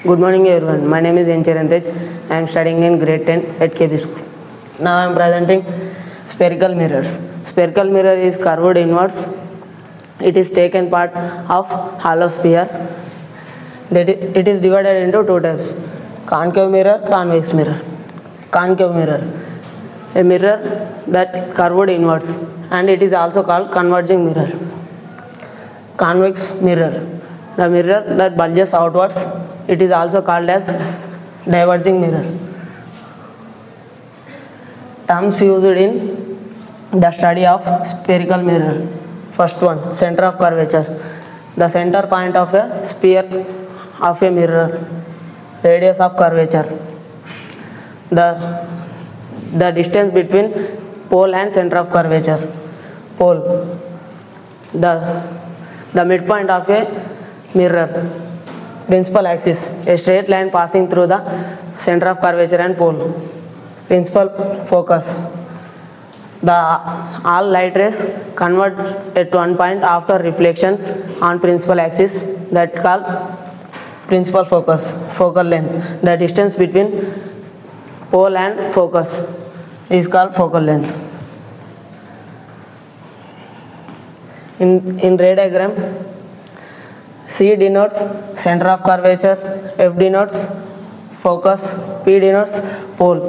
Good morning everyone. My name is N. Chirantej. I am studying in grade 10 at KB School. Now I am presenting spherical mirrors. Spherical mirror is curved inwards. It is taken part of hollow sphere. It is divided into two types: concave mirror, convex mirror. Concave mirror, a mirror that curved inwards, and it is also called converging mirror. Convex mirror, the mirror that bulges outwards. It is also called as diverging mirror. Terms used in the study of spherical mirror. First one, center of curvature. The center point of a sphere of a mirror. Radius of curvature. The distance between pole and center of curvature. Pole. The midpoint of a mirror. Principal axis, a straight line passing through the center of curvature and pole. Principal focus, all light rays converge at one point after reflection on principal axis, that called principal focus. Focal length, the distance between pole and focus is called focal length. In ray diagram, C denotes center of curvature, F denotes focus, P denotes pole,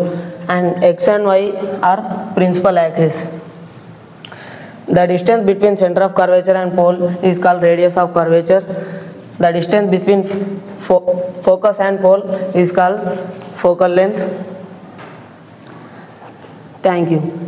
and X and Y are principal axis. The distance between center of curvature and pole is called radius of curvature. The distance between focus and pole is called focal length. Thank you.